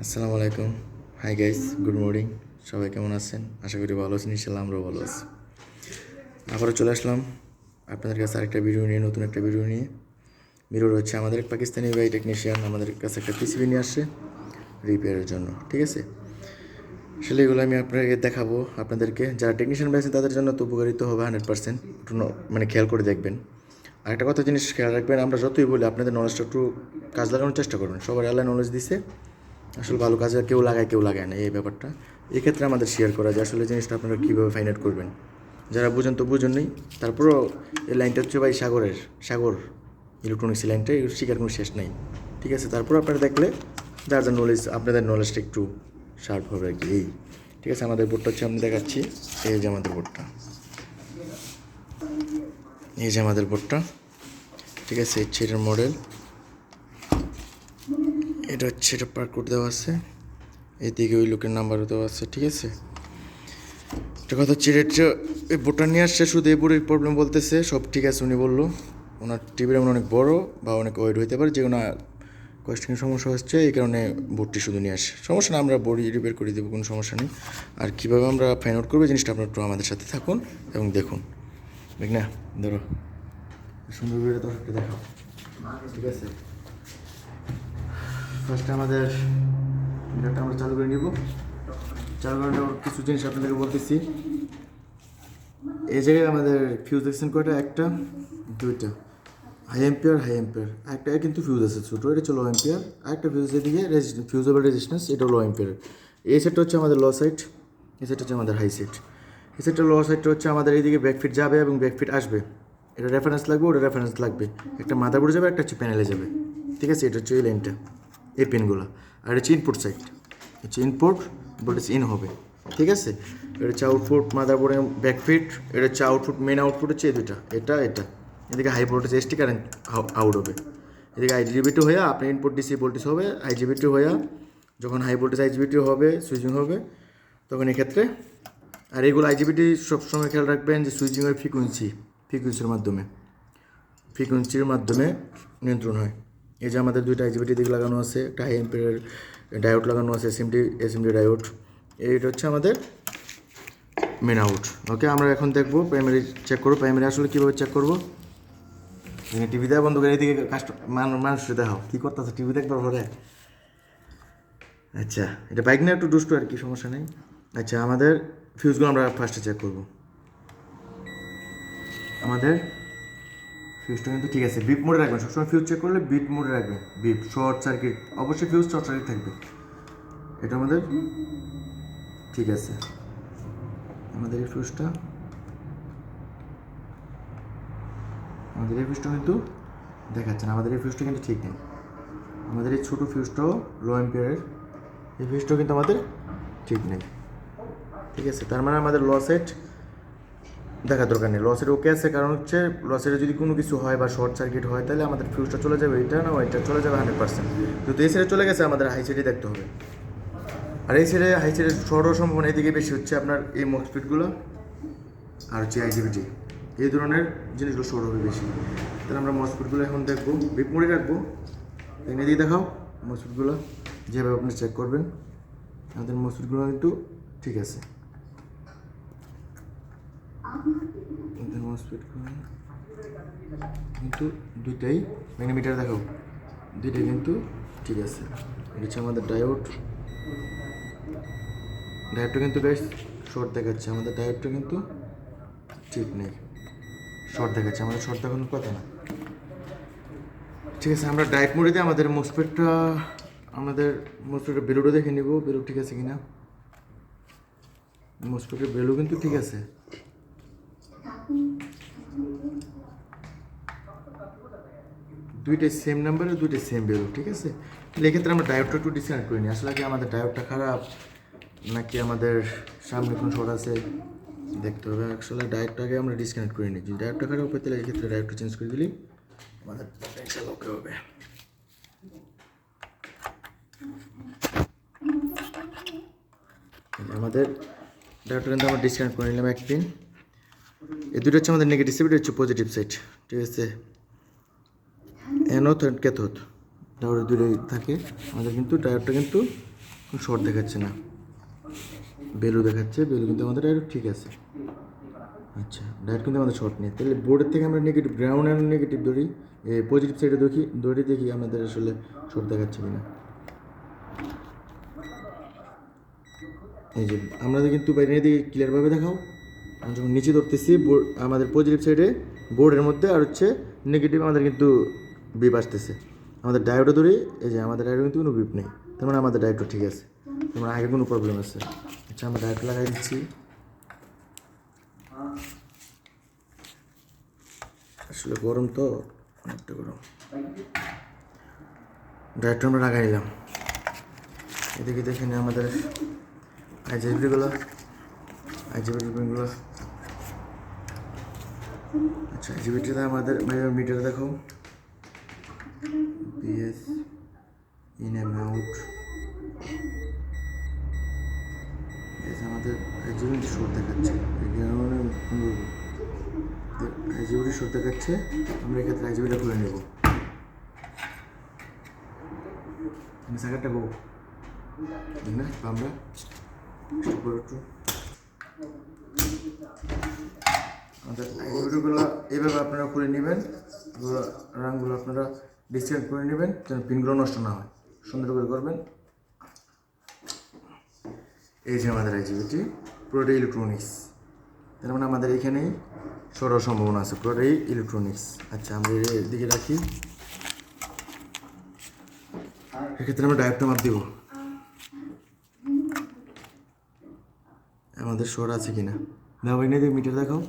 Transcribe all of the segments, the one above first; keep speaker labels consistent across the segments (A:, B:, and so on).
A: আসসালামু আলাইকুম। Hi guys, good morning. সবাই কেমন আছেন? আশা করি ভালো আছেন। ইনশাল্লাহ আমরাও ভালো আছি। আবারও চলে আসলাম আপনাদের কাছে আরেকটা ভিডিও নিয়ে, নতুন একটা ভিডিও নিয়ে। ভিডিওটা হচ্ছে আমাদের এক পাকিস্তানি ভাই টেকনিশিয়ান আমাদের কাছে একটা পিসিবি নিয়ে আসছে রিপেয়ারের জন্য, ঠিক আছে? আসলে এগুলো আমি আপনাকে দেখাবো। আপনাদেরকে যারা টেকনিশিয়ান ভাই আছেন তাদের জন্য তো উপকারিত হবে 100%। একটু মানে খেয়াল করে দেখবেন। আর একটা কথা জিনিস খেয়াল রাখবেন, আমরা যতই বলি আপনাদের নলেজটা একটু কাজ লাগানোর চেষ্টা করবেন। সবার আল্লাহ নলেজ দিছে, আসলে ভালো কাজে কেউ লাগায় না এই ব্যাপারটা। এক্ষেত্রে আমাদের শেয়ার করা যায় আসলে জিনিসটা আপনারা কীভাবে ফাইন্ড আউট করবেন। যারা বুঝেন তো বুঝেন নেই। তারপরও এই লাইনটা হচ্ছে ভাই সাগর ইলেকট্রনিক্স লাইনটা শিকার কোনো শেষ নেই, ঠিক আছে? তারপর আপনারা দেখলে যার যার নলেজ, আপনাদের নলেজটা একটু শার্প হবে আর কি। এই ঠিক আছে, আমাদের বোর্ডটা হচ্ছে আমি দেখাচ্ছি। এই যে আমাদের বোর্ডটা, এই যে আমাদের বোর্ডটা, ঠিক আছে? এটার মডেল, এটা হচ্ছে, এটা পার কোড দেওয়া আছে, এদিকে ওই লোকের নাম্বারও দেওয়া আছে, ঠিক আছে? একটা কথা হচ্ছে এই বোর্ডটা নিয়ে আসছে, শুধু এই বোর্ডের প্রবলেম বলতেছে, সব ঠিক আছে উনি বললো। ওনার টিভির এমন অনেক বড় বা অনেক ওয়েট হইতে পারে, যে কোনো কস্টিং সমস্যা হচ্ছে, এই কারণে বোর্ডটি শুধু নিয়ে আসে। সমস্যা না, আমরা বোর্ড রিপেয়ার করে দেবো, কোনো সমস্যা নেই। আর কীভাবে আমরা ফাইন্ড আউট করবো জিনিসটা আপনার একটু আমাদের সাথে থাকুন এবং দেখুন, দেখ না, ধরো সুন্দর করে দর্শককে দেখাও, ঠিক আছে? ফার্স্টে আমাদের মিটারটা আমরা চালু করে নিব। চালু করে নেওয়ার কিছু জিনিস আপনাদেরকে বলতেছি। এই জায়গায় আমাদের ফিউজ দেখছেন কয়টা? একটা, দুইটা, হাই এম্পিয়ার একটা কিন্তু ফিউজ আছে ছোটো, এটা হচ্ছে লো এম্পিয়ার। আরেকটা ফিউজ এদিকে ফিউজেবল রেজিস্ট্যান্স, এটা লো এম্পিয়ার। এই সেটটা হচ্ছে আমাদের লো সাইড, এই সেটটা হচ্ছে আমাদের হাই সাইড। এই সেটটা লো সাইডটা হচ্ছে আমাদের এইদিকে ব্যাকফিট যাবে এবং ব্যাকফিট আসবে। এটা রেফারেন্স লাগবে, ওটা রেফারেন্স লাগবে। একটা মাদারবোর্ডে যাবে, একটা হচ্ছে প্যানেলে যাবে, ঠিক আছে? এটা হচ্ছে এই লাইনটা, এই পিনগুলো। আর এটা হচ্ছে ইনপুট সাইড, হচ্ছে ইনপুট, ভোল্টেজ ইন হবে, ঠিক আছে? এটা হচ্ছে আউটপুট মাদারবোর্ডে ব্যাকফিট, এটা হচ্ছে আউটপুট, মেন আউটপুট হচ্ছে এই দুটা, এটা এদিকে high voltage ST current out হবে। এদিকে আইজিবিটি হয়ে আপনি ইনপুট ডিসি ভোল্টেজ হবে, আইজিবিটি হয়ে যখন হাই ভোল্টেজ আইজিবিটি হবে, সুইচিং হবে তখন এক্ষেত্রে। আর এগুলো আইজিবিটি সবসময় খেয়াল রাখবেন যে সুইচিংয়ের ফ্রিকুয়েন্সির মাধ্যমে নিয়ন্ত্রণ হয়। এই যে আমাদের দুইটা আইজিবিটি দিকে লাগানো আছে, একটা হাই এম্পিয়ারের ডায়োড লাগানো আছে, এসএমডি ডায়োড। এইটা হচ্ছে আমাদের মেন আউট। ওকে, আমরা এখন দেখবো প্রাইমারি চেক করবো। প্রাইমারি আসলে কীভাবে চেক করবো? টিভি দেওয়া বন্ধ করে এদিকে মানুষকে দেখাও কী করতেছে, টিভি দেখবার পরে। আচ্ছা, এটা বাইক নিয়ে একটু দুষ্টু আর কি, সমস্যা নেই। আচ্ছা, আমাদের ফিউজগুলো আমরা ফার্স্টে চেক করবো। আমাদের ফিউজটা কিন্তু ঠিক আছে, বিপ মোডে রাখবেন সবসময়। ফিউজ চেক করলে বিপ মোডে রাখবেন। বিপ শর্ট সার্কিট, অবশ্যই ফিউজ শর্ট সার্কিট থাকবে। এটা আমাদের ঠিক আছে। আমাদের এই ফিউজটা কিন্তু দেখাচ্ছে না, আমাদের এই ফিউজটা কিন্তু ঠিক নেই। আমাদের এই ছোটো ফিউজটাও লো অ্যাম্পিয়ারের, এই ফিউজটাও কিন্তু আমাদের ঠিক নেই, ঠিক আছে? তার মানে আমাদের লো সাইড দেখার দরকার নেই। লসের ওকে আছে, কারণ হচ্ছে লসের যদি কোনো কিছু হয় বা শর্ট সার্কিট হয় তাহলে আমাদের ফিউজটা চলে যাবে, এটা না ওইটা চলে যাবে 100%। কিন্তু এই সাইডে চলে গেছে, আমাদের হাই সাইডে দেখতে হবে। আর এই সাইডে হাই সাইডে শর্টও সম্ভাবনা এদিকে বেশি হচ্ছে আপনার এই মসফিটগুলো আর হচ্ছে আইজিবিটি, এই ধরনের জিনিসগুলো শর্ট হবে বেশি। তাহলে আমরা মসফিটগুলো এখন দেখবো, বিপ মোডে রাখবো। এনে দিয়ে দেখাও মসফিটগুলো, যেভাবে আপনি চেক করবেন। আমাদের মসফিটগুলো কিন্তু ঠিক আছে, কিন্তু দুইটাই ম্যাগনেমিটার দেখাও, দুইটাই কিন্তু ঠিক আছে। এটা হচ্ছে আমাদের ডায়োডটা কিন্তু বেশ শর্ট দেখাচ্ছে, আমাদের ডায়োডটা কিন্তু ঠিক নেই, শর্ট দেখাচ্ছে, আমাদের শর্ট দেখানোর কথা না, ঠিক আছে? আমরা ডায়োড মোডে দিয়ে আমাদের মোসফেটের বেলুটা দেখে নিব, বেলু ঠিক আছে কিনা। মোসফেটের বেলু কিন্তু ঠিক আছে, দুইটাই সেম নাম্বারের, দুইটাই সেম বেলু, ঠিক আছে? তাহলে এক্ষেত্রে আমরা ডায়োডটা একটু ডিসকানেক্ট করে নিই। আসলে কি আমাদের ডায়োডটা খারাপ নাকি আমাদের সামনে কোনো শর্ট আছে দেখতে হবে। আসলে ডায়োডটাকে আমরা ডিসকানেক্ট করে নিই। যদি ডায়োডটা খারাপ হয় তাহলে এক্ষেত্রে ডায়োডটা চেঞ্জ করে দিলেই আমাদের ইনশাআল্লাহ ওকে হবে। আমাদের ডায়োডটা কিন্তু আমরা ডিসকানেক্ট করে নিলাম এক পিন। এই দুটো হচ্ছে আমাদের নেগেটিভ সাইড, এটা হচ্ছে পজিটিভ সাইড, ঠিক আছে? অ্যানোথ অ্যান্ড ক্যাথোড ডায়োড দুটোই থাকে। আমাদের কিন্তু ডায়োডটা কিন্তু শর্ট দেখাচ্ছে না, বেলু দেখাচ্ছে, বেলু কিন্তু আমাদের ডাইরেক্ট ঠিক আছে। আচ্ছা, ডাইরেক্ট কিন্তু আমাদের শর্ট নেই। তাহলে বোর্ডের থেকে আমরা নেগেটিভ, গ্রাউন্ড অ্যান্ড নেগেটিভ ধরি, পজিটিভ সাইডে দেখি আমাদের আসলে শর্ট দেখাচ্ছে কিনা। এই যে আমরা কিন্তু বাইরে দিকে ক্লিয়ারভাবে দেখাও। আমি যখন নিচে ধরতেছি আমাদের পজিটিভ সাইডে বোর্ডের মধ্যে আর হচ্ছে নেগেটিভ আমাদের কিন্তু বিপ আসতেছে। আমাদের ডায়োডও ধরি, এই যে আমাদের ডায়োডে কিন্তু কোনো বিপ নেই, তার মানে আমাদের ডায়োডটা ঠিক আছে, তার মানে আগে কোনো প্রবলেম আছে। আচ্ছা, আমরা ডায়োড লাগাই দিচ্ছি। আসলে গরম তো, অনেকটা গরম। ডায়োডটা আমরা লাগাই নিলাম। এদিকে দেখে নিই আমাদের আইজিবিগুলো। আচ্ছা, আইজিবিটিতে আমাদের মিটার দেখো, বিএস ইন এন্ড আউট। আমাদের আইজিবিটি শর্ট দেখাচ্ছে, আইজিবিটি শর্ট দেখাচ্ছে। আমরা এক্ষেত্রে আইজিবিটা খুলে নেব। সাকারটা বউ না আমরা একটু আমাদের আইজিবিটিগুলো এইভাবে আপনারা খুলে নেবেন। রাংগুলো আপনারা ডিসকানেক্ট করে নেবেন যেন পিনগুলো নষ্ট না হয়, সুন্দর করে করবেন। এই যে আমাদের আইজিবিটি পুরোটাই ইলেকট্রনিক্স, তার মানে আমাদের এখানেই সরার সম্ভাবনা আছে, পুরোটাই ইলেকট্রনিক্স। আচ্ছা, আমরা এর দিকে রাখি। এক্ষেত্রে আমরা ডায়োডটা মাপ দিব, আমাদের শর্ট আছে কিনা। না ভাই, দিকে মিটার দেখাও।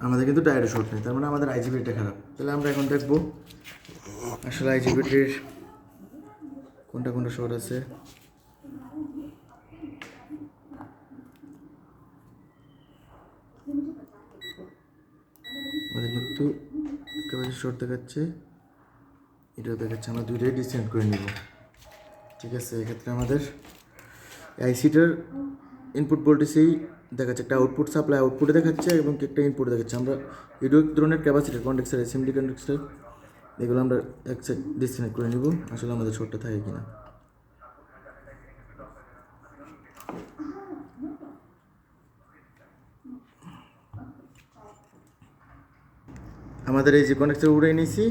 A: আমাদের কিন্তু ডায়োডে শর্ট নেই, তার মানে আমাদের আইজিবিটা খারাপ। তাহলে আমরা এখন দেখবো আসলে আইজিবিটির কোনটা কোনটা শর্ট আছে। আমাদের কিন্তু একেবারে শর্ট দেখাচ্ছে, এটাও দেখাচ্ছে। আমরা দুইটাই ডিসকানেক্ট করে নিব, ঠিক আছে। এক্ষেত্রে আমাদের আইসিটার ইনপুট ভোল্টেজেই দেখাচ্ছে, একটা আউটপুট সাপ্লাই আউটপুটে দেখাচ্ছে এবং একটা ইনপুট দেখাচ্ছে। আমরা এই ধরনের ক্যাপাসিটার, কন্ডাক্টর, এসএমডি কন্ডাক্টর, এগুলো আমরা এক সাইড ডিসকানেক্ট করে নিব, আসলে আমাদের শর্টটা থাকে কিনা। আমাদের এই যে কন্ডাক্টর উড়াই নিয়েছি,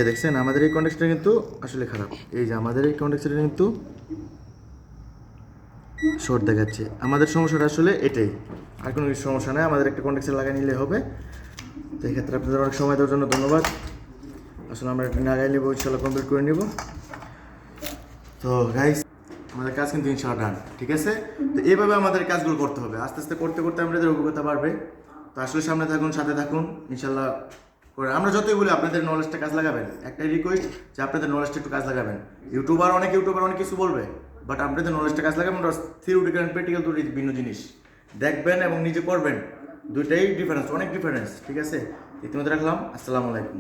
A: দেখছেন আমাদের এই কন্ডাক্টরটা কিন্তু আসলে খারাপ। এই যে আমাদের এই কন্ডাক্টরটা কিন্তু শর্ট দেখাচ্ছে। আমাদের সমস্যাটা আসলে এটাই, আর কোনো কিছু সমস্যা নেই। আমাদের একটা কন্ডাক্টর লাগাই নিলে হবে। তো এই ক্ষেত্রে আপনাদের অনেক সময় দেওয়ার জন্য ধন্যবাদ। আসলে আমরা একটা লাগাই নেবো, ইনশাল্লাহ কমপ্লিট করে নেব। তো গাইস, আমাদের কাজ কিন্তু ইনশাল্লাহ ডান, ঠিক আছে। তো এইভাবে আমাদের কাজগুলো করতে হবে, আস্তে আস্তে করতে করতে আমাদের অভিজ্ঞতা বাড়বে। তো আসলে সামনে থাকুন, সাথে থাকুন, ইনশাল্লাহ করে আমরা যতই বলি আপনাদের নলেজটা কাজ লাগাবেন। একটাই রিকোয়েস্ট যে আপনাদের নলেজটা একটু কাজ লাগাবেন। ইউটিউবার অনেক কিছু বলবে, বাট আপনাদের নলেজটা কাজ লাগাবেন। থিওরিটিক্যাল অ্যান্ড প্র্যাকটিক্যাল দুটি ভিন্ন জিনিস, দেখবেন এবং নিজে করবেন, দুইটাই ডিফারেন্স, অনেক ডিফারেন্স, ঠিক আছে। ইতিমধ্যে রাখলাম। আসসালামু আলাইকুম।